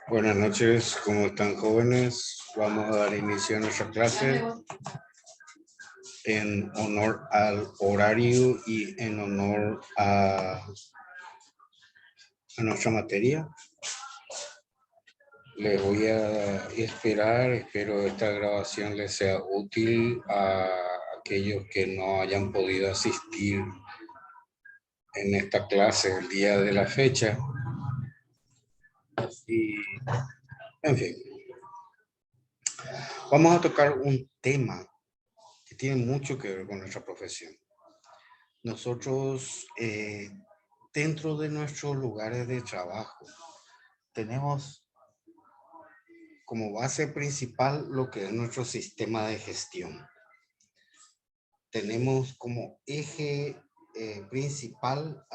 Buenas noches, ¿cómo están, jóvenes? Vamos a dar inicio a nuestra clase en honor al horario y en honor a nuestra materia. Les voy a esperar, espero esta grabación les sea útil a aquellos que no hayan podido asistir en esta clase el día de la fecha. Y, en fin, vamos a tocar un tema que tiene mucho que ver con nuestra profesión. Nosotros, dentro de nuestros lugares de trabajo, tenemos como base principal lo que es nuestro sistema de gestión. Tenemos como eje principal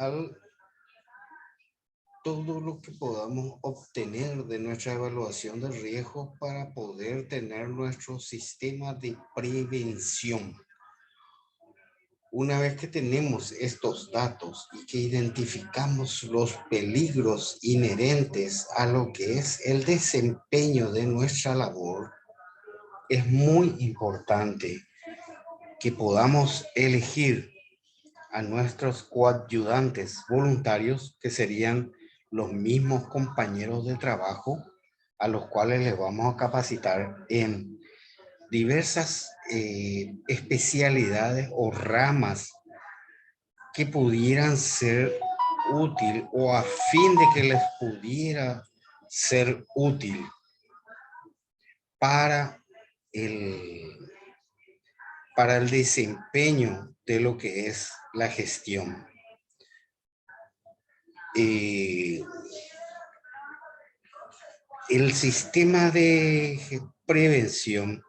todo lo que podamos obtener de nuestra evaluación de riesgos para poder tener nuestro sistema de prevención. Una vez que tenemos estos datos y que identificamos los peligros inherentes a lo que es el desempeño de nuestra labor, es muy importante que podamos elegir a nuestros coayudantes voluntarios, que serían los mismos compañeros de trabajo a los cuales les vamos a capacitar en diversas especialidades o ramas que pudieran ser útil o a fin de que les pudiera ser útil para el desempeño de lo que es la gestión. El sistema de prevención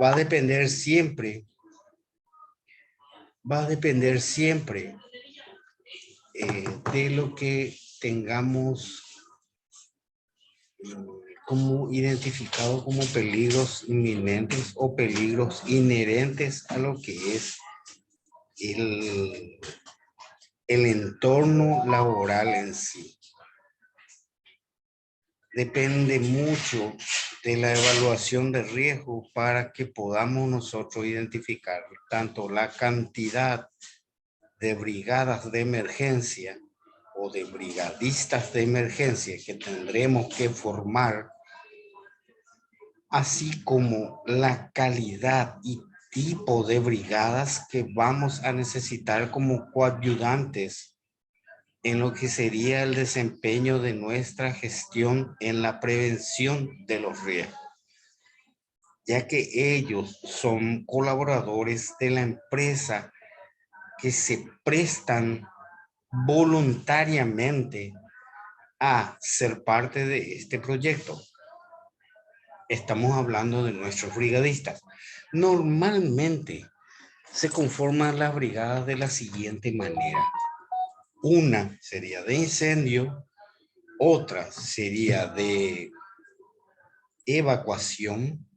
va a depender siempre de lo que tengamos como identificado como peligros inminentes o peligros inherentes a lo que es el entorno laboral en sí. Depende mucho de la evaluación de riesgo para que podamos nosotros identificar tanto la cantidad de brigadas de emergencia o de brigadistas de emergencia que tendremos que formar, así como la calidad y tipo de brigadas que vamos a necesitar como coayudantes en lo que sería el desempeño de nuestra gestión en la prevención de los riesgos, ya que ellos son colaboradores de la empresa que se prestan voluntariamente a ser parte de este proyecto. Estamos hablando de nuestros brigadistas. Normalmente se conforman las brigadas de la siguiente manera. Una sería de incendio, otra sería de evacuación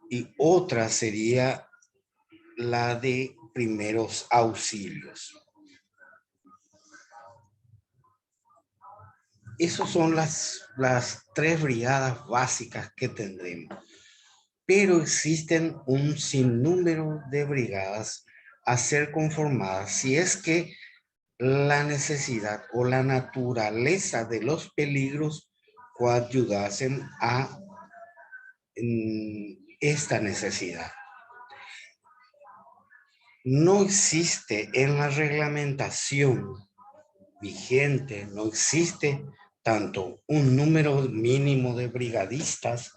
y otra sería la de primeros auxilios. Esas son las tres brigadas básicas que tendremos. Pero existen un sinnúmero de brigadas a ser conformadas si es que la necesidad o la naturaleza de los peligros coadyuvasen a esta necesidad. No existe en la reglamentación vigente, no existe tanto un número mínimo de brigadistas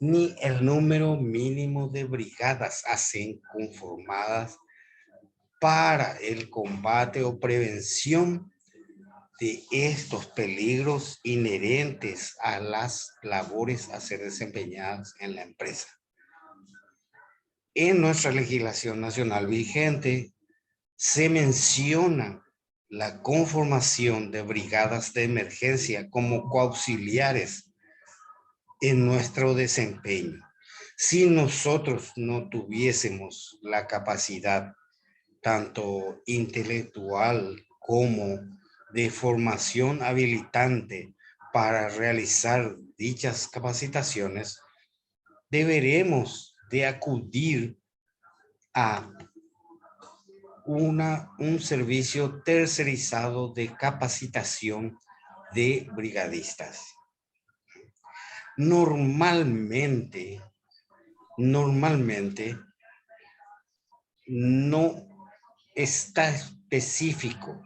ni el número mínimo de brigadas a ser conformadas para el combate o prevención de estos peligros inherentes a las labores a ser desempeñadas en la empresa. En nuestra legislación nacional vigente se menciona la conformación de brigadas de emergencia como coauxiliares en nuestro desempeño. Si nosotros no tuviésemos la capacidad tanto intelectual como de formación habilitante para realizar dichas capacitaciones, deberemos de acudir a un servicio tercerizado de capacitación de brigadistas. Normalmente no está específico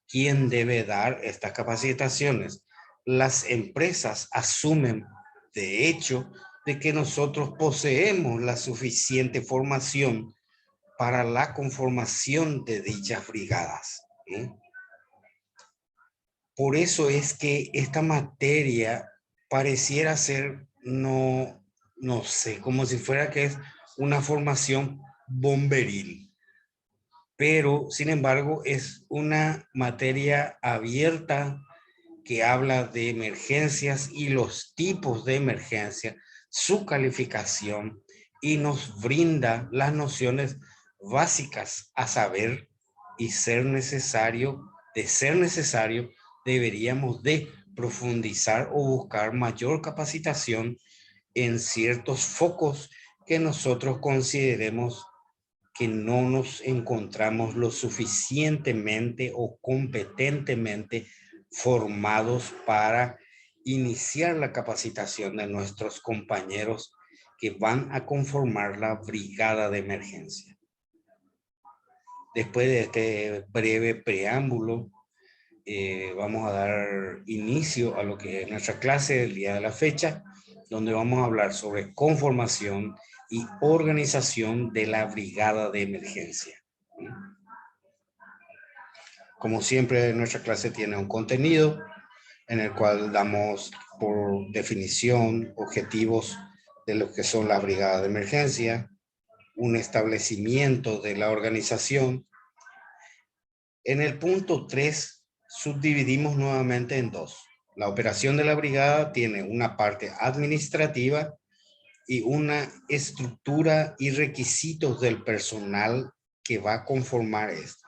quién debe dar estas capacitaciones. Las empresas asumen, de hecho, de que nosotros poseemos la suficiente formación para la conformación de dichas brigadas, ¿sí? Por eso es que esta materia pareciera ser, no sé, como si fuera que es una formación bomberil, pero sin embargo es una materia abierta que habla de emergencias y los tipos de emergencia, su calificación, y nos brinda las nociones básicas a saber, y de ser necesario, deberíamos de profundizar o buscar mayor capacitación en ciertos focos que nosotros consideremos que no nos encontramos lo suficientemente o competentemente formados para iniciar la capacitación de nuestros compañeros que van a conformar la brigada de emergencia. Después de este breve preámbulo, vamos a dar inicio a lo que es nuestra clase del día de la fecha, donde vamos a hablar sobre conformación y organización de la brigada de emergencia. Como siempre, nuestra clase tiene un contenido en el cual damos por definición objetivos de lo que son las brigadas de emergencia, un establecimiento de la organización. En el punto 3 subdividimos nuevamente en dos. La operación de la brigada tiene una parte administrativa y una estructura y requisitos del personal que va a conformar esto.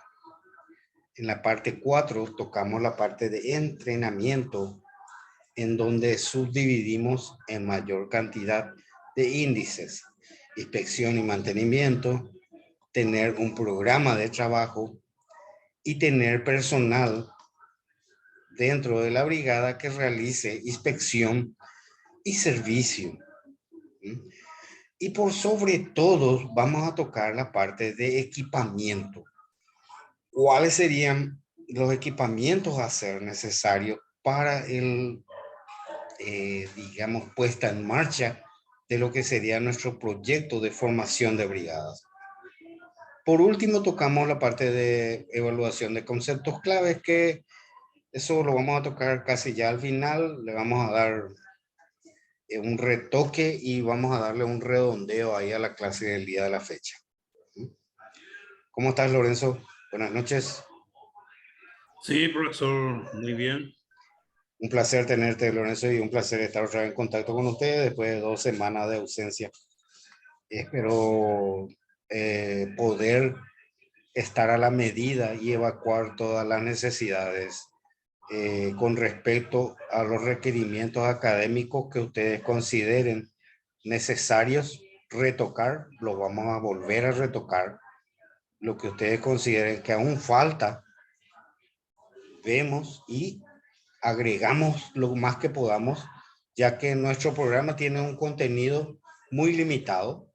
En la parte 4 tocamos la parte de entrenamiento, en donde subdividimos en mayor cantidad de índices: inspección y mantenimiento, tener un programa de trabajo y tener personal dentro de la brigada que realice inspección y servicio. Y por sobre todo vamos a tocar la parte de equipamiento. ¿Cuáles serían los equipamientos a ser necesarios para digamos, puesta en marcha de lo que sería nuestro proyecto de formación de brigadas? Por último, tocamos la parte de evaluación de conceptos claves, que eso lo vamos a tocar casi ya al final. Le vamos a dar un retoque y vamos a darle un redondeo ahí a la clase del día de la fecha. ¿Cómo estás, Lorenzo? Buenas noches. Sí, profesor, muy bien. Un placer tenerte, Lorenzo, y un placer estar otra vez en contacto con ustedes después de 2 semanas de ausencia. Espero poder estar a la medida y evacuar todas las necesidades con respecto a los requerimientos académicos que ustedes consideren necesarios retocar. Lo vamos a volver a retocar. Lo que ustedes consideren que aún falta, vemos y agregamos lo más que podamos, ya que nuestro programa tiene un contenido muy limitado,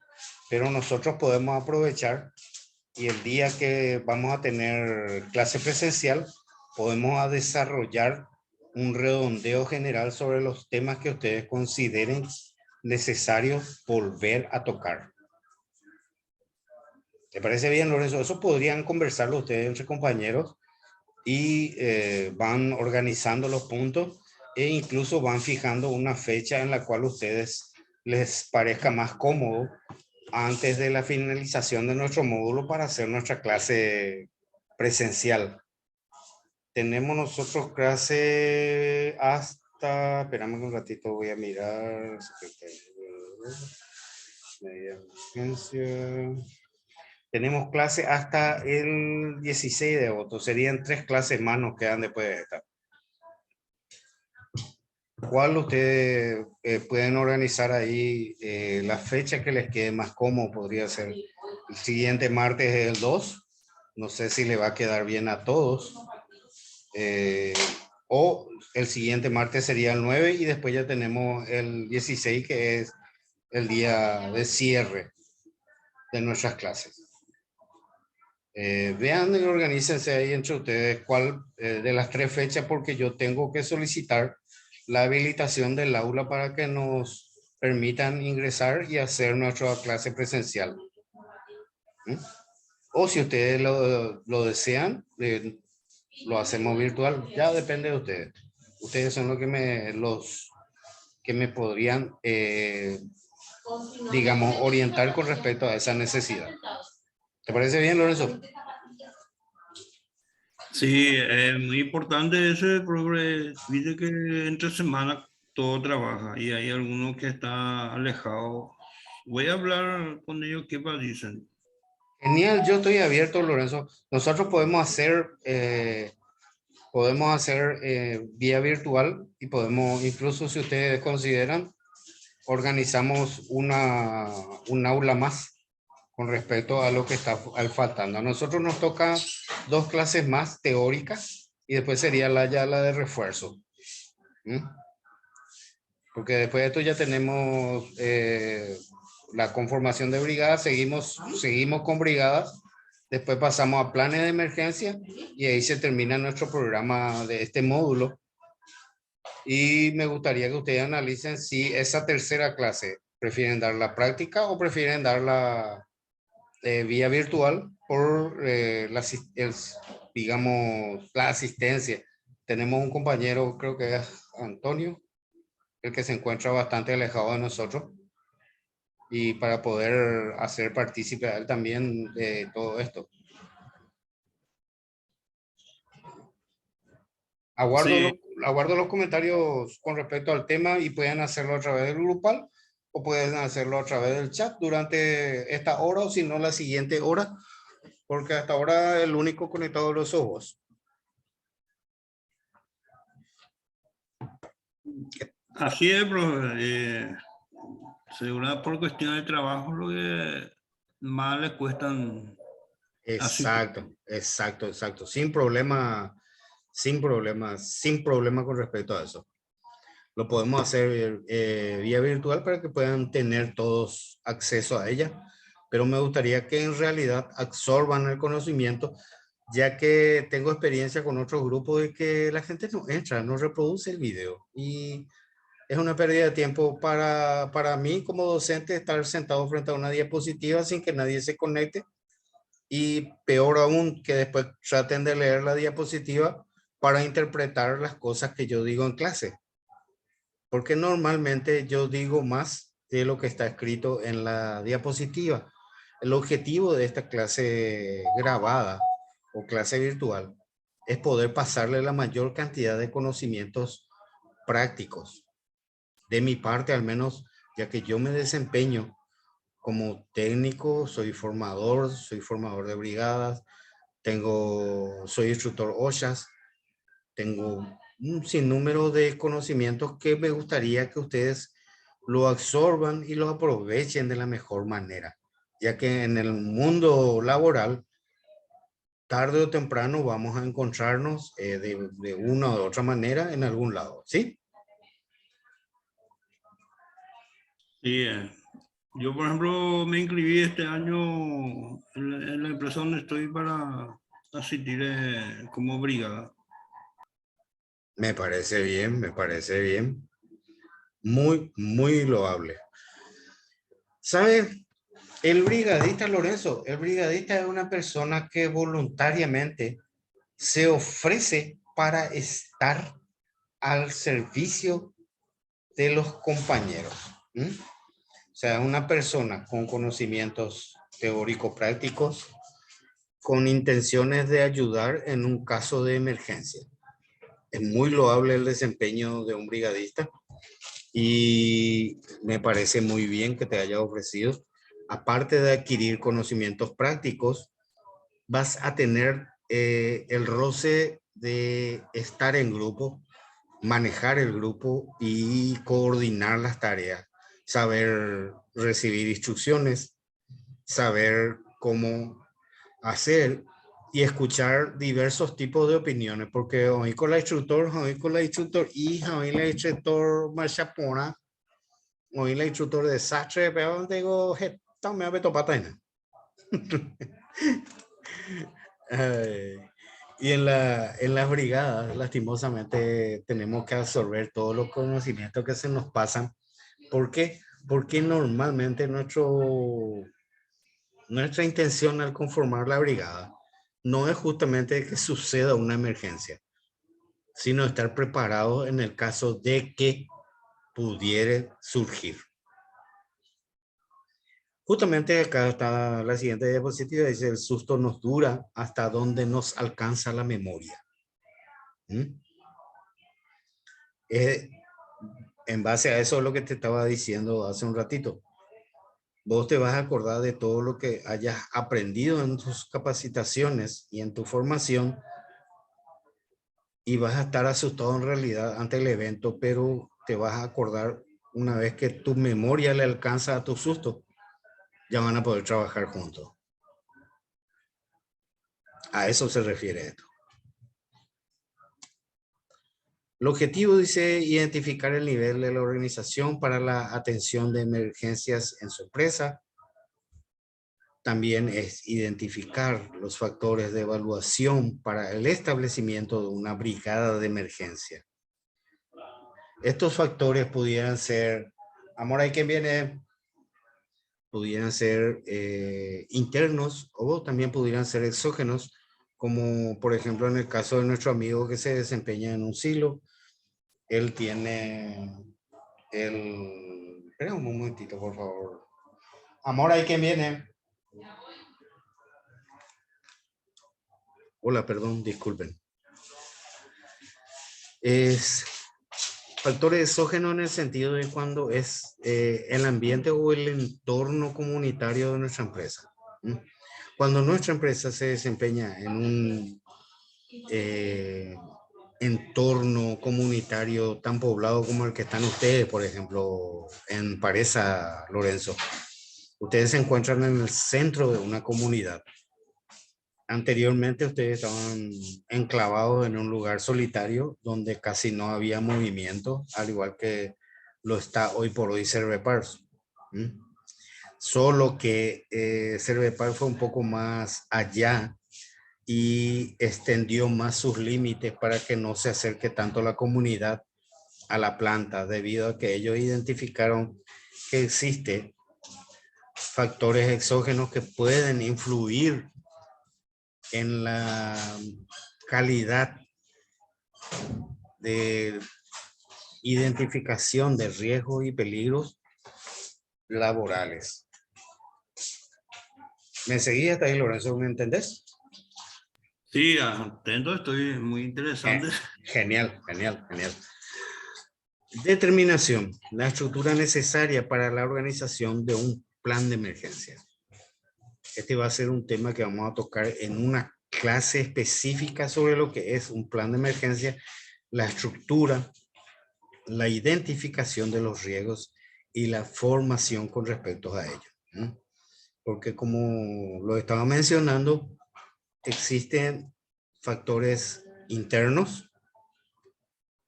pero nosotros podemos aprovechar, y el día que vamos a tener clase presencial podemos desarrollar un redondeo general sobre los temas que ustedes consideren necesarios volver a tocar. ¿Te parece bien, Lorenzo? Eso podrían conversarlo ustedes entre compañeros y van organizando los puntos e incluso van fijando una fecha en la cual a ustedes les parezca más cómodo antes de la finalización de nuestro módulo para hacer nuestra clase presencial. Tenemos nosotros clase hasta, esperamos un ratito, voy a mirar, media emergencia. Tenemos clase hasta el 16 de agosto. Serían 3 clases más nos quedan después de esta. ¿Cuál ustedes pueden organizar ahí la fecha que les quede más cómodo? Podría ser el siguiente martes es el 2. No sé si le va a quedar bien a todos. O el siguiente martes sería el 9 y después ya tenemos el 16 que es el día de cierre de nuestras clases. Vean y organícense ahí entre ustedes cuál de las 3 fechas porque yo tengo que solicitar la habilitación del aula para que nos permitan ingresar y hacer nuestra clase presencial. ¿Mm? O si ustedes lo desean, lo hacemos virtual. Ya depende de ustedes. Ustedes son los que me podrían, digamos, orientar con respecto a esa necesidad. ¿Te parece bien, Lorenzo? Sí, es muy importante ese progreso. Dice que entre semana todo trabaja y hay alguno que está alejado. Voy a hablar con ellos qué más dicen. Genial, yo estoy abierto, Lorenzo. Nosotros podemos hacer vía virtual y podemos, incluso si ustedes consideran, organizamos un aula más con respecto a lo que está faltando. A nosotros nos toca 2 clases más teóricas y después sería ya la de refuerzo. ¿Mm? Porque después de esto ya tenemos la conformación de brigadas, seguimos con brigadas, después pasamos a planes de emergencia y ahí se termina nuestro programa de este módulo. Y me gustaría que ustedes analicen si esa tercera clase prefieren dar la práctica o prefieren dar la vía virtual por digamos, la asistencia. Tenemos un compañero, creo que es Antonio, el que se encuentra bastante alejado de nosotros y para poder hacer partícipe a él también de todo esto. Sí, Aguardo los comentarios con respecto al tema y pueden hacerlo a través del grupal o pueden hacerlo a través del chat durante esta hora o si no la siguiente hora, porque hasta ahora el único conectado de los ojos. así es, profe. Seguro por cuestión de trabajo lo que más les cuestan asistir. Exacto. Sin problema con respecto a eso. Lo podemos hacer vía virtual para que puedan tener todos acceso a ella, pero me gustaría que en realidad absorban el conocimiento, ya que tengo experiencia con otros grupos de que la gente no entra, no reproduce el video y es una pérdida de tiempo para mí como docente estar sentado frente a una diapositiva sin que nadie se conecte y peor aún que después traten de leer la diapositiva para interpretar las cosas que yo digo en clase. Porque normalmente yo digo más de lo que está escrito en la diapositiva. El objetivo de esta clase grabada o clase virtual es poder pasarle la mayor cantidad de conocimientos prácticos. De mi parte, al menos, ya que yo me desempeño como técnico, soy formador de brigadas, soy instructor OSHAS, tengo un sinnúmero de conocimientos que me gustaría que ustedes lo absorban y lo aprovechen de la mejor manera, ya que en el mundo laboral, tarde o temprano vamos a encontrarnos de una u otra manera en algún lado, ¿sí? Sí, yo, por ejemplo, me inscribí este año en la empresa donde estoy para asistir como brigada. Me parece bien. Muy loable. ¿Sabe? El brigadista, Lorenzo, el brigadista es una persona que voluntariamente se ofrece para estar al servicio de los compañeros. ¿Mm? O sea, una persona con conocimientos teóricos prácticos, con intenciones de ayudar en un caso de emergencia. Es muy loable el desempeño de un brigadista y me parece muy bien que te haya ofrecido. aparte de adquirir conocimientos prácticos, vas a tener el roce de estar en grupo, manejar el grupo y coordinar las tareas, saber recibir instrucciones, saber cómo hacer y escuchar diversos tipos de opiniones, porque hoy con la instructor y hoy la instructor machapona, hoy la instructor de desastre, pero digo, me va a tomar. Y en las brigadas, lastimosamente, tenemos que absorber todos los conocimientos que se nos pasan. ¿Por qué? Porque normalmente nuestra intención al conformar la brigada no es justamente que suceda una emergencia, sino estar preparados en el caso de que pudiera surgir. Justamente acá está la siguiente diapositiva, dice: el susto nos dura hasta donde nos alcanza la memoria. En base a eso es lo que te estaba diciendo hace un ratito. Vos te vas a acordar de todo lo que hayas aprendido en tus capacitaciones y en tu formación, y vas a estar asustado en realidad ante el evento, pero te vas a acordar una vez que tu memoria le alcanza a tu susto, ya van a poder trabajar juntos. A eso se refiere esto. El objetivo dice identificar el nivel de la organización para la atención de emergencias en su empresa. También es identificar los factores de evaluación para el establecimiento de una brigada de emergencia. Estos factores pudieran ser, amor, ¿hay quien viene? Pudieran ser internos o también pudieran ser exógenos, como por ejemplo en el caso de nuestro amigo que se desempeña en un silo. Él tiene Espera un momentito, por favor. Amor, ¿hay quien viene? Hola, perdón, disculpen. Es factores exógenos en el sentido de cuando es el ambiente o el entorno comunitario de nuestra empresa. Cuando nuestra empresa se desempeña en un entorno comunitario tan poblado como el que están ustedes, por ejemplo, en Pareza, Lorenzo. Ustedes se encuentran en el centro de una comunidad. Anteriormente ustedes estaban enclavados en un lugar solitario donde casi no había movimiento, al igual que lo está hoy por hoy Cervepar. Solo que Cervepar fue un poco más allá y extendió más sus límites para que no se acerque tanto la comunidad a la planta, debido a que ellos identificaron que existen factores exógenos que pueden influir en la calidad de identificación de riesgos y peligros laborales. ¿Me seguís hasta ahí, Lorenzo? ¿Me entendés? Sí, atento, estoy muy interesante. Genial, genial, genial. Determinación, la estructura necesaria para la organización de un plan de emergencia. Este va a ser un tema que vamos a tocar en una clase específica sobre lo que es un plan de emergencia, la estructura, la identificación de los riesgos y la formación con respecto a ello. Porque como lo estaba mencionando, existen factores internos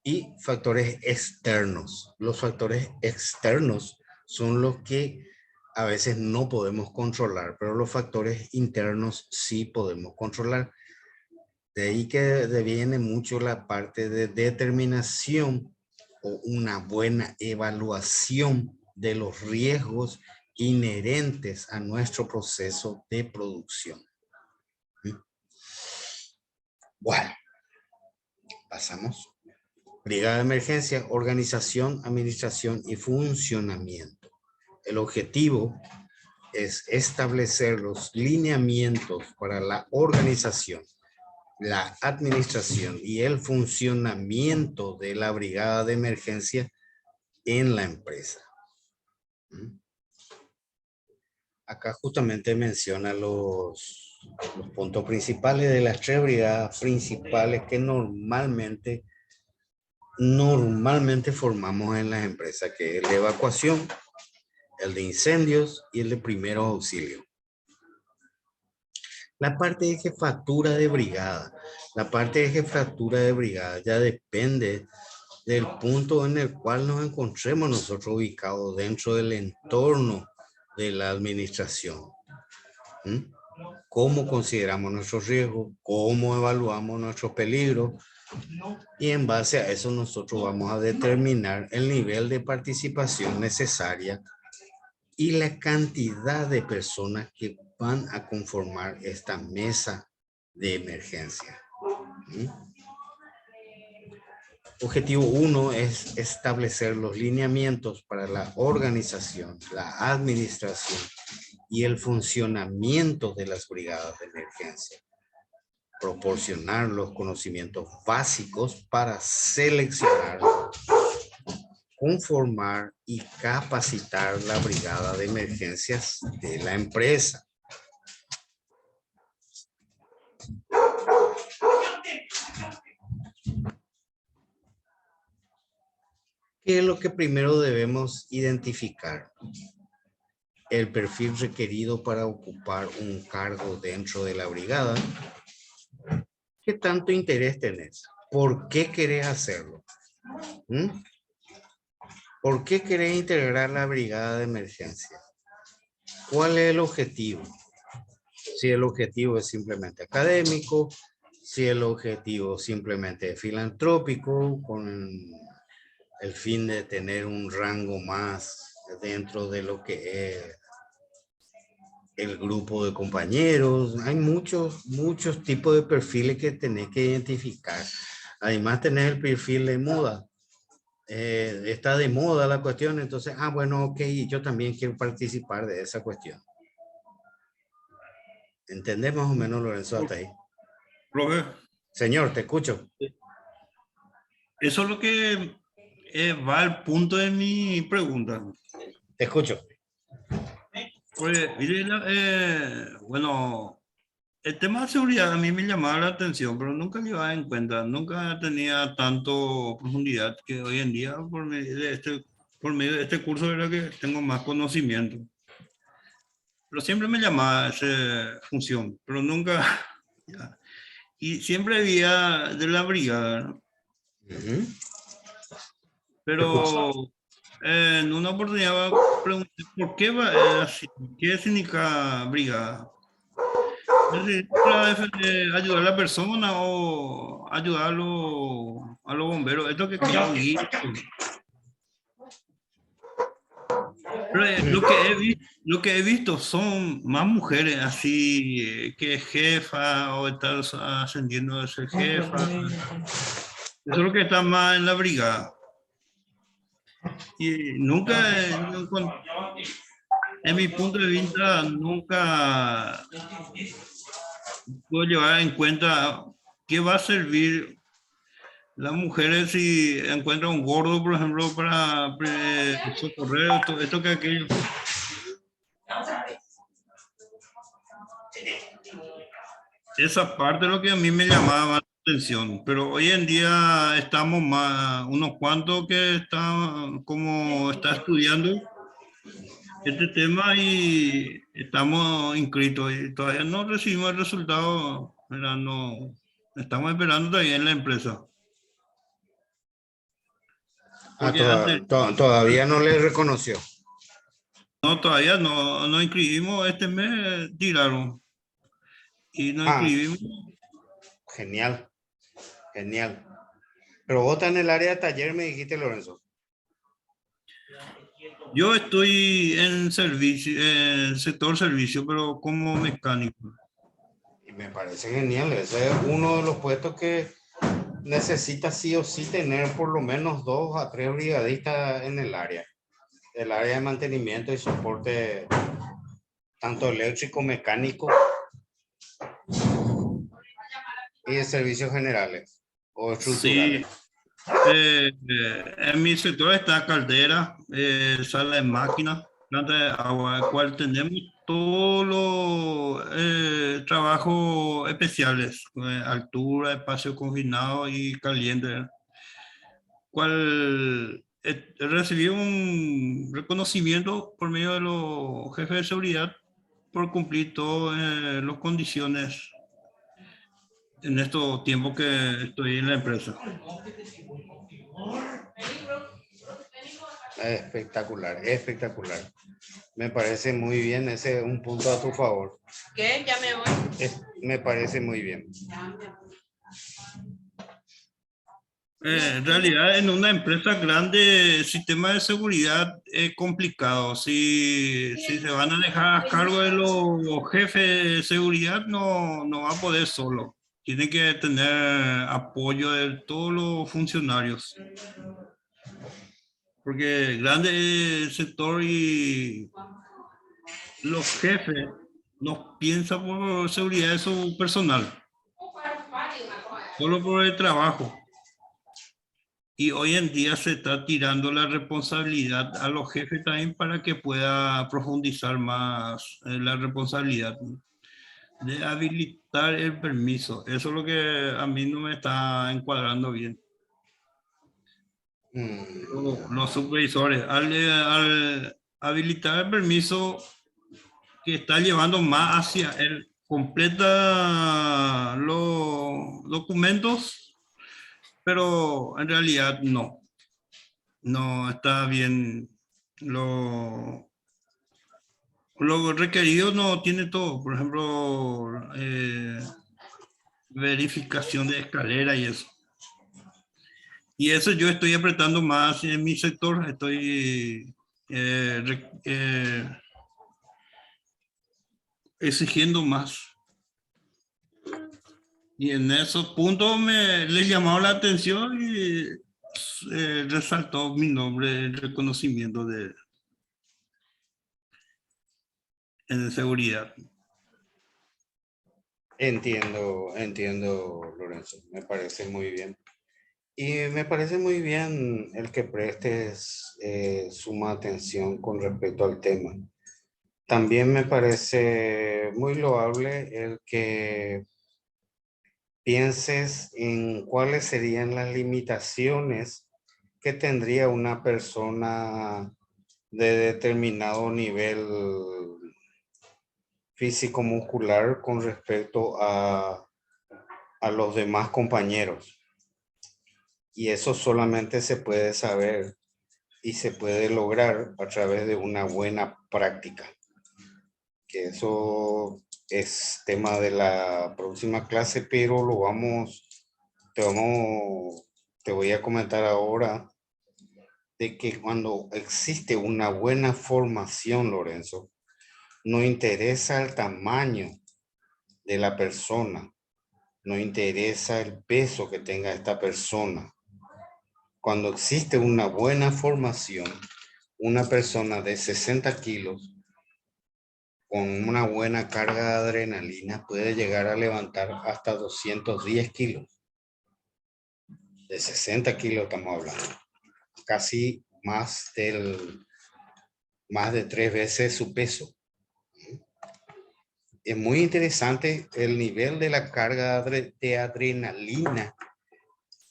y factores externos. Los factores externos son los que a veces no podemos controlar, pero los factores internos sí podemos controlar. De ahí que deviene mucho la parte de determinación o una buena evaluación de los riesgos inherentes a nuestro proceso de producción. Bueno, pasamos. Brigada de emergencia, organización, administración y funcionamiento. El objetivo es establecer los lineamientos para la organización, la administración y el funcionamiento de la brigada de emergencia en la empresa. acá justamente menciona los puntos principales de las 3 brigadas principales que normalmente formamos en las empresas, que es el de evacuación, el de incendios y el de primeros auxilios. La parte de jefatura de brigada. La parte de jefatura de brigada ya depende del punto en el cual nos encontremos nosotros ubicados dentro del entorno de la administración. ¿Mm? Cómo consideramos nuestros riesgos, cómo evaluamos nuestros peligros, y en base a eso nosotros vamos a determinar el nivel de participación necesaria y la cantidad de personas que van a conformar esta mesa de emergencia. ¿Mm? Objetivo 1 es establecer los lineamientos para la organización, la administración y el funcionamiento de las brigadas de emergencia. Proporcionar los conocimientos básicos para seleccionar, conformar y capacitar la brigada de emergencias de la empresa. ¿Qué es lo que primero debemos identificar? El perfil requerido para ocupar un cargo dentro de la brigada. ¿Qué tanto interés tenés? ¿Por qué querés hacerlo? ¿Mm? ¿Por qué querés integrar la brigada de emergencia? ¿Cuál es el objetivo? Si el objetivo es simplemente académico, si el objetivo simplemente es filantrópico, con el fin de tener un rango más dentro de lo que es el grupo de compañeros. Hay muchos tipos de perfiles que tenés que identificar. Además, tenés el perfil de moda. Está de moda la cuestión, entonces, bueno, ok, yo también quiero participar de esa cuestión. ¿Entendés más o menos, Lorenzo, hasta ahí? Profe, Señor, te escucho. eso es lo que va al punto de mi pregunta. Te escucho. Pues, mire, bueno, el tema de seguridad a mí me llamaba la atención, pero nunca lo llevaba en cuenta, nunca tenía tanto profundidad que hoy en día por medio de este curso era que tengo más conocimiento. Pero siempre me llamaba esa función, pero nunca... ya. Y siempre había de la brigada, ¿no? Uh-huh. Pero en una oportunidad pregunté, ¿por qué así? ¿Qué significa brigada? Es decir, ¿para ayudar a la persona o ayudar a los bomberos? Esto que quería oír. Pero lo que he visto son más mujeres así que jefa o están ascendiendo a ser jefa. Eso es lo que está más en la brigada. Y nunca, en mi punto de vista, nunca puedo llevar en cuenta qué va a servir las mujeres si encuentran un gordo, por ejemplo, para socorrer esto que aquello. Esa parte es lo que a mí me llamaba la atención, pero hoy en día estamos más, unos cuantos que están, como está estudiando este tema y estamos inscritos y todavía no recibimos el resultado, ¿verdad? No, estamos esperando todavía en la empresa. Porque Todavía no le reconoció. no, todavía no inscribimos, este mes tiraron y nos inscribimos. Genial, genial. Pero vos estás en el área de taller, me dijiste, Lorenzo. Yo estoy en servicio, en sector servicio, pero como mecánico. Y me parece genial. Ese es uno de los puestos que necesita sí o sí tener por lo menos 2 a 3 brigadistas en el área. El área de mantenimiento y soporte, tanto eléctrico, mecánico y de servicios generales o estructurales. Sí. En mi sector está caldera, sala de máquinas, planta de agua, el cual tenemos todos los trabajos especiales, altura, espacio confinado y caliente. Cual recibió un reconocimiento por medio de los jefes de seguridad por cumplir todas las condiciones en estos tiempos que estoy en la empresa. Espectacular, espectacular. Me parece muy bien, ese es un punto a tu favor. ¿Qué? Ya me voy. Me parece muy bien. En realidad, en una empresa grande, el sistema de seguridad es complicado. Si se van a dejar a cargo de los jefes de seguridad, no va a poder solo. Tiene que tener apoyo de todos los funcionarios. Porque grande es el sector y los jefes no piensan por seguridad de su personal, solo por el trabajo. Y hoy en día se está tirando la responsabilidad a los jefes también para que pueda profundizar más la responsabilidad de habilitar el permiso. Eso es lo que a mí no me está encuadrando bien. Los supervisores, al habilitar el permiso que está llevando más hacia él, completa los documentos, pero en realidad no está bien. Lo requerido no tiene todo, por ejemplo, verificación de escalera y eso. Y eso yo estoy apretando más en mi sector, estoy exigiendo más. Y en esos puntos les llamó la atención y resaltó mi nombre, el reconocimiento en seguridad. Entiendo, Lorenzo. Me parece muy bien. Y me parece muy bien el que prestes suma atención con respecto al tema. También me parece muy loable el que pienses en cuáles serían las limitaciones que tendría una persona de determinado nivel físico-muscular con respecto a los demás compañeros. Y eso solamente se puede saber y se puede lograr a través de una buena práctica. Que eso es tema de la próxima clase, pero te voy a comentar ahora de que cuando existe una buena formación, Lorenzo, no interesa el tamaño de la persona, no interesa el peso que tenga esta persona. Cuando existe una buena formación, una persona de 60 kilos con una buena carga de adrenalina puede llegar a levantar hasta 210 kilos. De 60 kilos estamos hablando. Casi más de 3 veces su peso. Es muy interesante el nivel de la carga de adrenalina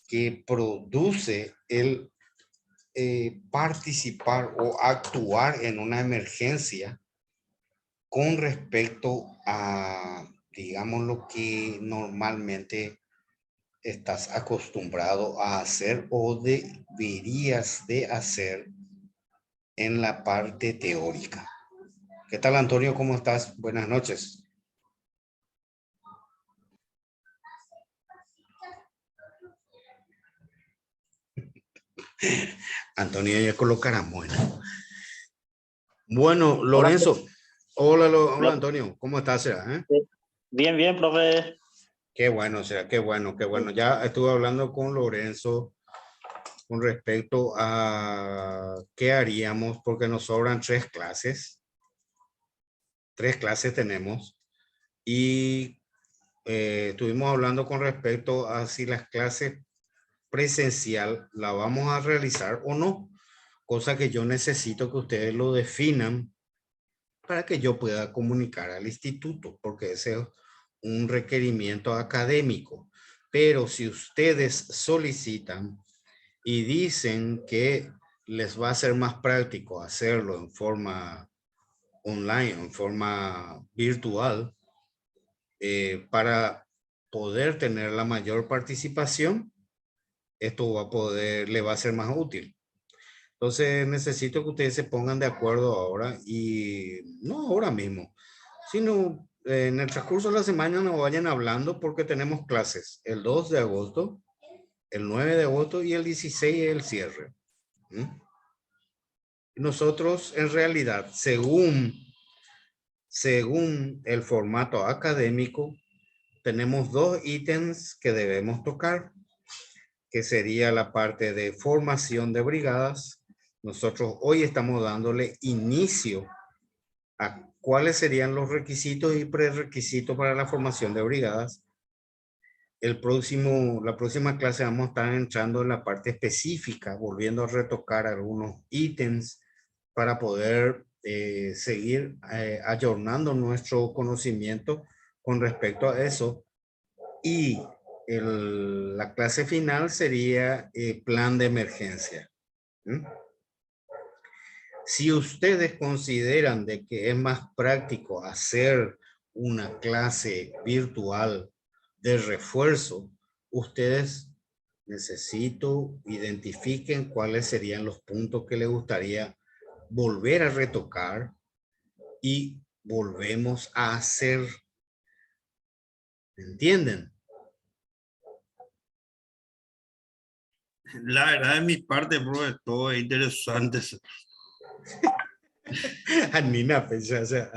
que produce el participar o actuar en una emergencia con respecto a, digamos, lo que normalmente estás acostumbrado a hacer o deberías de hacer en la parte teórica. ¿Qué tal, Antonio? ¿Cómo estás? Buenas noches. Antonio ya colocará bueno. Bueno, Lorenzo. Hola, Antonio. ¿Cómo estás? Bien, profe. Qué bueno, qué bueno. Ya estuve hablando con Lorenzo con respecto a qué haríamos, porque nos sobran 3 clases. 3 clases tenemos. Y estuvimos hablando con respecto a si las clases presencial la vamos a realizar o no. Cosa que yo necesito que ustedes lo definan para que yo pueda comunicar al instituto, porque ese es un requerimiento académico. Pero si ustedes solicitan y dicen que les va a ser más práctico hacerlo en forma online, en forma virtual, para poder tener la mayor participación, esto le va a ser más útil. Entonces necesito que ustedes se pongan de acuerdo ahora y no ahora mismo, sino en el transcurso de la semana nos vayan hablando porque tenemos clases el 2 de agosto, el 9 de agosto y el 16 el cierre. Nosotros en realidad, según el formato académico, tenemos 2 ítems que debemos tocar, que sería la parte de formación de brigadas. Nosotros hoy estamos dándole inicio a cuáles serían los requisitos y prerequisitos para la formación de brigadas. La próxima clase vamos a estar entrando en la parte específica, volviendo a retocar algunos ítems para poder seguir ayornando nuestro conocimiento con respecto a eso. Y la clase final sería plan de emergencia. Si ustedes consideran de que es más práctico hacer una clase virtual de refuerzo, ustedes identifiquen cuáles serían los puntos que les gustaría volver a retocar y volvemos a hacer. ¿Entienden? La verdad, de mi parte, profe, todo es interesante. Nina, pensé, o sea,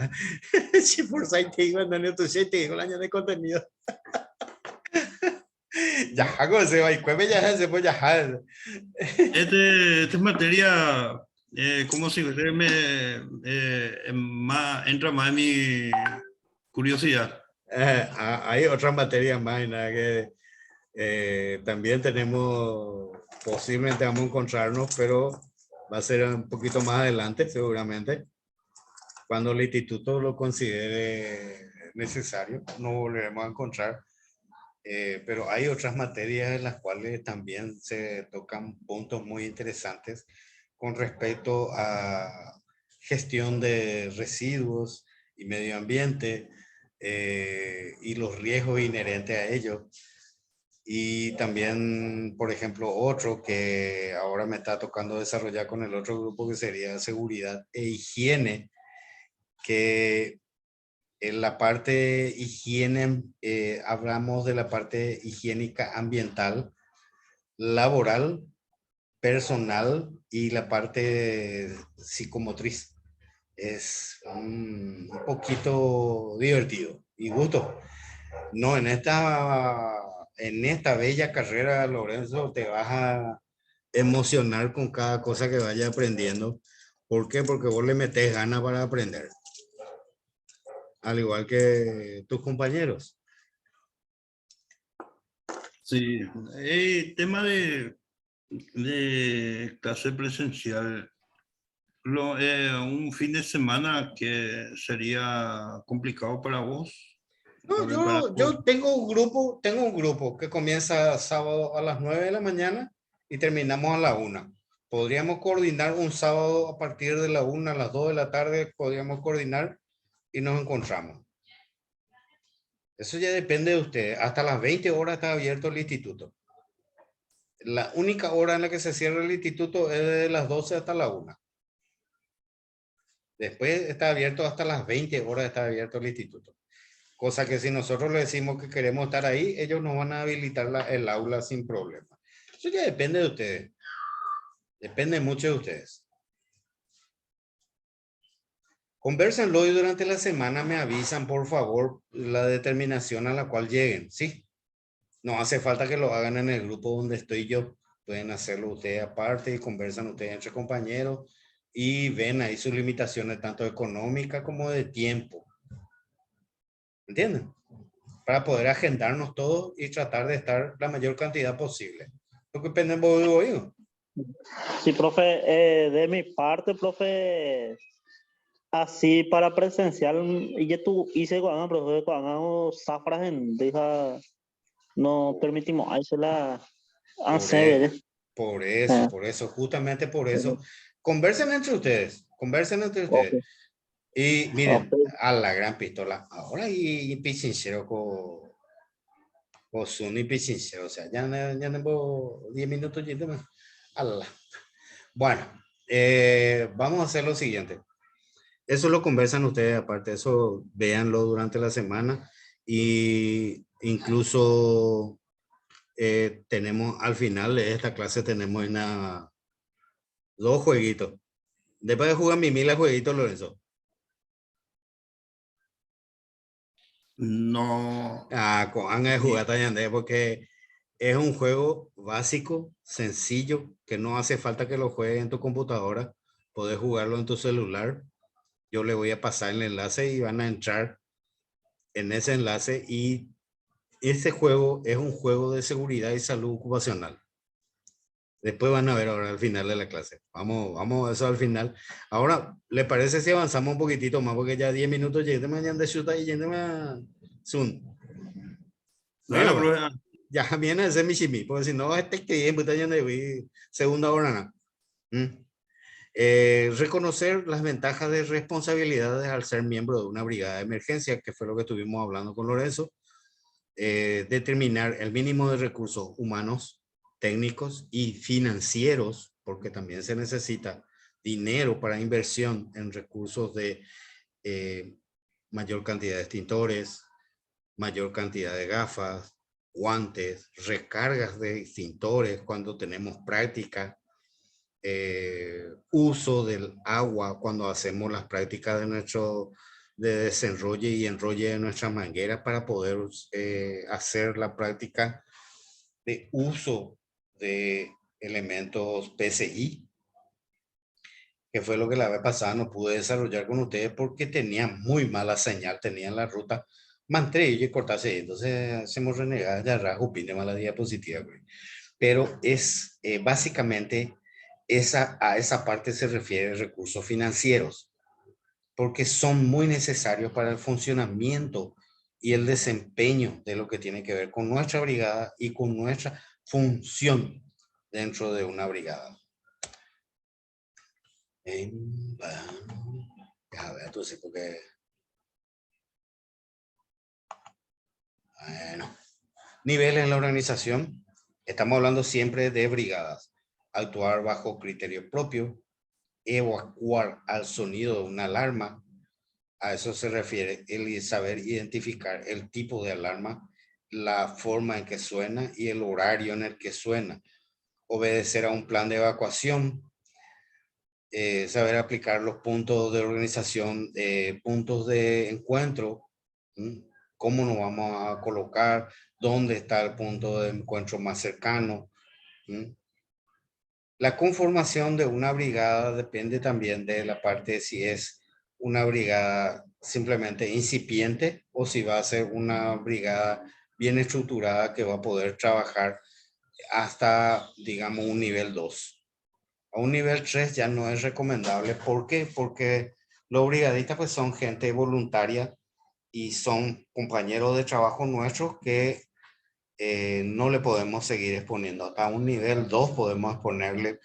si por ahí te digo, no, tu te digo el año de contenido. Ya, hago se va y cueve ya se puede ya. Esta materia, como si entra más en mi curiosidad. Hay otra materia más, nada que también posiblemente vamos a encontrarnos, pero va a ser un poquito más adelante, seguramente. Cuando el instituto lo considere necesario, nos volveremos a encontrar. Pero hay otras materias en las cuales también se tocan puntos muy interesantes con respecto a gestión de residuos y medio ambiente y los riesgos inherentes a ello. Y también, por ejemplo, otro que ahora me está tocando desarrollar con el otro grupo que sería seguridad e higiene, que en la parte higiene, hablamos de la parte higiénica ambiental, laboral, personal y la parte psicomotriz. Es un poquito divertido y gusto. No, en esta bella carrera, Lorenzo, te vas a emocionar con cada cosa que vayas aprendiendo. ¿Por qué? Porque vos le metes ganas para aprender. Al igual que tus compañeros. Sí, el tema de clase presencial, un fin de semana que sería complicado para vos. No, yo tengo un grupo que comienza sábado a las 9 de la mañana y terminamos a la 1. Podríamos coordinar un sábado a partir de la 1 a las 2 de la tarde, podríamos coordinar y nos encontramos. Eso ya depende de ustedes. Hasta las 20 horas está abierto el instituto. La única hora en la que se cierra el instituto es de las 12 hasta la 1. Después está abierto hasta las 20 horas, está abierto el instituto. Cosa que si nosotros le decimos que queremos estar ahí, ellos nos van a habilitar el aula sin problema. Eso ya depende de ustedes. Depende mucho de ustedes. Convérsenlo y durante la semana me avisan, por favor, la determinación a la cual lleguen, ¿sí? No hace falta que lo hagan en el grupo donde estoy yo. Pueden hacerlo ustedes aparte y conversan ustedes entre compañeros y ven ahí sus limitaciones, tanto económicas como de tiempo. ¿Entienden? Para poder agendarnos todos y tratar de estar la mayor cantidad posible. ¿Lo que depende de oído? Sí, profe, de mi parte, profe, así para presencial, y tú hice cuando safras en deja no permitimos ahí se la Por, hacer. por eso, justamente por eso. Conversen entre Ok, ustedes. Y ok. miren, a la gran pistola. Ahora y sincero con Zoom y sincero. O sea, ya tengo 10 minutos yéndome. Ala. Bueno, vamos a hacer lo siguiente. Eso lo conversan ustedes, aparte de eso, véanlo durante la semana. Y incluso tenemos, al final de esta clase, tenemos dos jueguitos. Después de jugar mil jueguitos, Lorenzo. No. Con de jugar Tañandé porque es un juego básico, sencillo, que no hace falta que lo juegues en tu computadora. Puedes jugarlo en tu celular. Yo le voy a pasar el enlace y van a entrar en ese enlace. Y este juego es un juego de seguridad y salud ocupacional. Después van a ver ahora al final de la clase. Vamos a eso al final. Ahora, ¿le parece si avanzamos un poquitito más? Porque ya 10 minutos llegué mañana de chuta y yéndome a Zoom. Dale, Bueno, profe. ya viene a ser mi chimi, porque si no, este tiempo está yendo de segunda hora. Reconocer las ventajas de responsabilidades al ser miembro de una brigada de emergencia, que fue lo que estuvimos hablando con Lorenzo. Determinar el mínimo de recursos humanos, técnicos y financieros, porque también se necesita dinero para inversión en recursos de mayor cantidad de extintores, mayor cantidad de gafas, guantes, recargas de extintores cuando tenemos práctica, uso del agua cuando hacemos las prácticas de desenrolle y enrolle de nuestras mangueras para poder hacer la práctica de uso de elementos PCI, que fue lo que la vez pasada no pude desarrollar con ustedes porque tenía muy mala señal, tenían la ruta mantrello y cortarse, entonces hacemos renegar de rasgo pin de mala diapositiva, güey. Pero es básicamente a esa parte se refiere recursos financieros, porque son muy necesarios para el funcionamiento y el desempeño de lo que tiene que ver con nuestra brigada y con nuestra función dentro de una brigada. A ver, entonces, porque... Bueno, niveles en la organización. Estamos hablando siempre de brigadas. Actuar bajo criterio propio, evacuar al sonido de una alarma. A eso se refiere el saber identificar el tipo de alarma, la forma en que suena y el horario en el que suena. Obedecer a un plan de evacuación. Saber aplicar los puntos de organización, puntos de encuentro. ¿Cómo nos vamos a colocar? ¿Dónde está el punto de encuentro más cercano? La conformación de una brigada depende también de la parte de si es una brigada simplemente incipiente o si va a ser una brigada bien estructurada que va a poder trabajar hasta, digamos, un nivel 2. A un nivel 3 ya no es recomendable. ¿Por qué? Porque los brigadistas pues son gente voluntaria y son compañeros de trabajo nuestros que no le podemos seguir exponiendo. A un nivel 2 podemos exponerle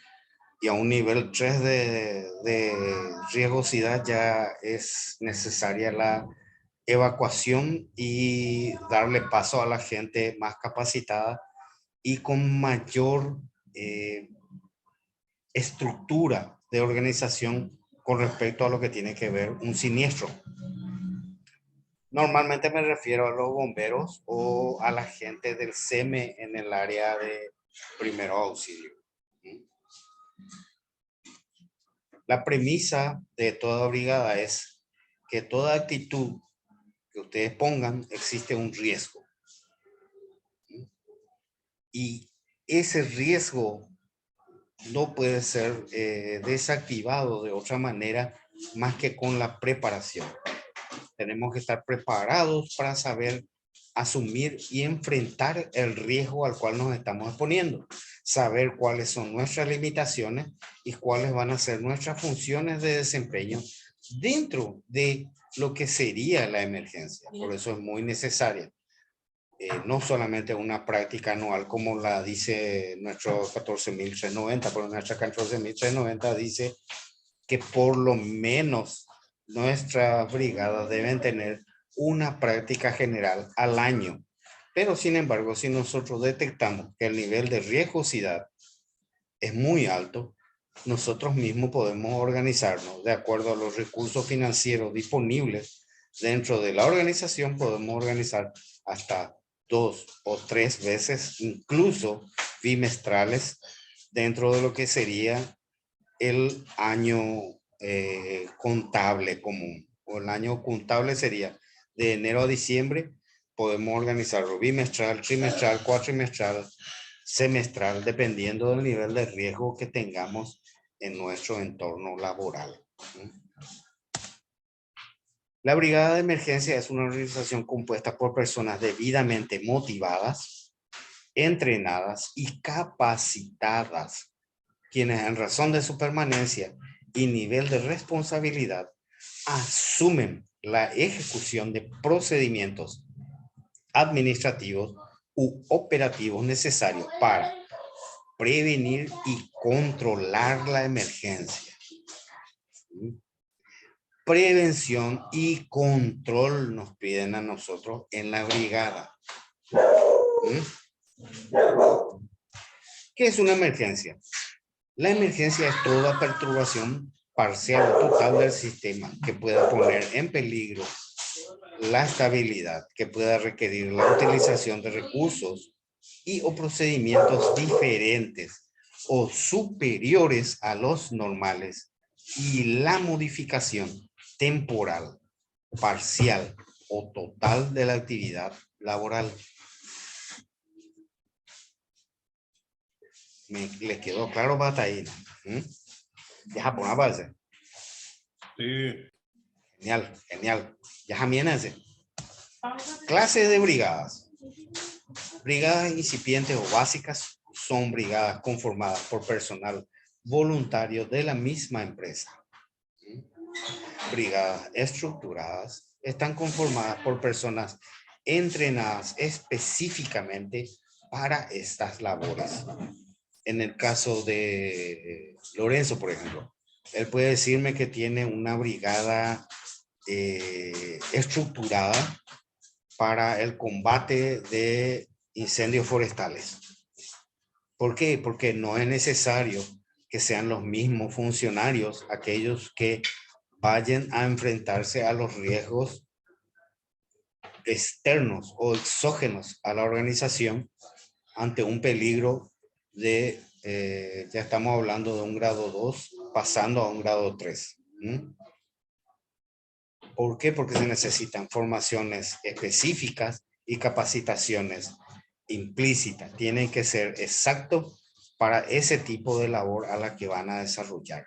y a un nivel 3 de riesgosidad ya es necesaria la evacuación y darle paso a la gente más capacitada y con mayor estructura de organización con respecto a lo que tiene que ver un siniestro. Normalmente me refiero a los bomberos o a la gente del SEME en el área de primero auxilio. La premisa de toda brigada es que toda actitud que ustedes pongan existe un riesgo. Y ese riesgo no puede ser desactivado de otra manera más que con la preparación. Tenemos que estar preparados para saber asumir y enfrentar el riesgo al cual nos estamos exponiendo. Saber cuáles son nuestras limitaciones y cuáles van a ser nuestras funciones de desempeño dentro de lo que sería la emergencia. Por eso es muy necesaria. No solamente una práctica anual como la dice nuestro 14.390, pero nuestra 14.390 dice que por lo menos nuestras brigadas deben tener una práctica general al año. Pero sin embargo, si nosotros detectamos que el nivel de riesgosidad es muy alto, nosotros mismos podemos organizarnos de acuerdo a los recursos financieros disponibles dentro de la organización. Podemos organizar hasta 2 o 3 veces, incluso bimestrales, dentro de lo que sería el año contable común. O el año contable sería de enero a diciembre. Podemos organizarlo bimestral, trimestral, cuatrimestral, semestral, dependiendo del nivel de riesgo que tengamos en nuestro entorno laboral. La Brigada de Emergencia es una organización compuesta por personas debidamente motivadas, entrenadas y capacitadas, quienes en razón de su permanencia y nivel de responsabilidad asumen la ejecución de procedimientos administrativos u operativos necesarios para prevenir y controlar la emergencia. Prevención y control nos piden a nosotros en la brigada. ¿Qué es una emergencia? La emergencia es toda perturbación parcial o total del sistema que pueda poner en peligro la estabilidad, que pueda requerir la utilización de recursos y o procedimientos diferentes o superiores a los normales, y la modificación temporal, parcial o total de la actividad laboral. ¿Les quedó claro hasta ahí? Ya por una base. Sí. Genial, genial. Ya miénense. Clases de brigadas. Brigadas incipientes o básicas son brigadas conformadas por personal voluntario de la misma empresa. Brigadas estructuradas están conformadas por personas entrenadas específicamente para estas labores. En el caso de Lorenzo, por ejemplo, él puede decirme que tiene una brigada estructurada para el combate de incendios forestales. ¿Por qué? Porque no es necesario que sean los mismos funcionarios aquellos que vayan a enfrentarse a los riesgos externos o exógenos a la organización ante un peligro de, ya estamos hablando de un grado 2 pasando a un grado 3. ¿Por qué? Porque se necesitan formaciones específicas y capacitaciones implícitas. Tienen que ser exactos para ese tipo de labor a la que van a desarrollar.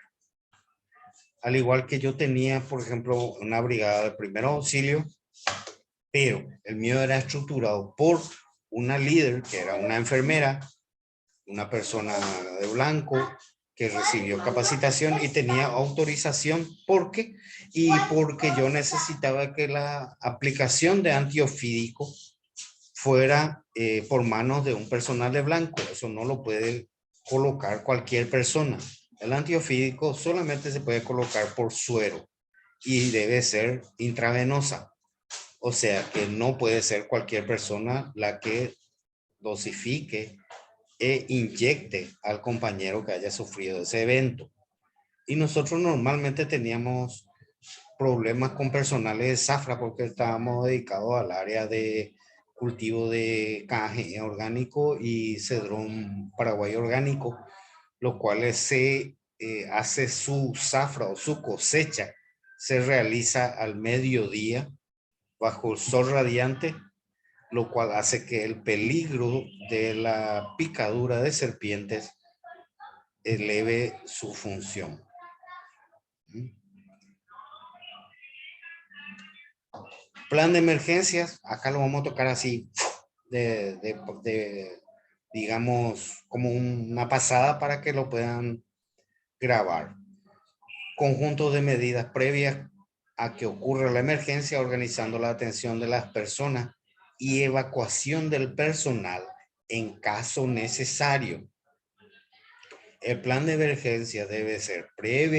Al igual que yo tenía, por ejemplo, una brigada de primer auxilio, pero el mío era estructurado por una líder que era una enfermera, una persona de blanco que recibió capacitación y tenía autorización. ¿Por qué? Y porque yo necesitaba que la aplicación de antiofídico fuera por manos de un personal de blanco. Eso no lo puede colocar cualquier persona. El antiofídico solamente se puede colocar por suero y debe ser intravenosa. O sea que no puede ser cualquier persona la que dosifique e inyecte al compañero que haya sufrido ese evento. Y nosotros normalmente teníamos problemas con personales de zafra porque estábamos dedicados al área de cultivo de canje orgánico y cedrón paraguayo orgánico, los cuales se hace su zafra o su cosecha, se realiza al mediodía bajo el sol radiante, lo cual hace que el peligro de la picadura de serpientes eleve su función. Plan de emergencias, acá lo vamos a tocar así, digamos, como una pasada para que lo puedan grabar. conjunto de medidas previas a que ocurra la emergencia, organizando la atención de las personas y evacuación del personal en caso necesario. El plan de emergencia debe ser previo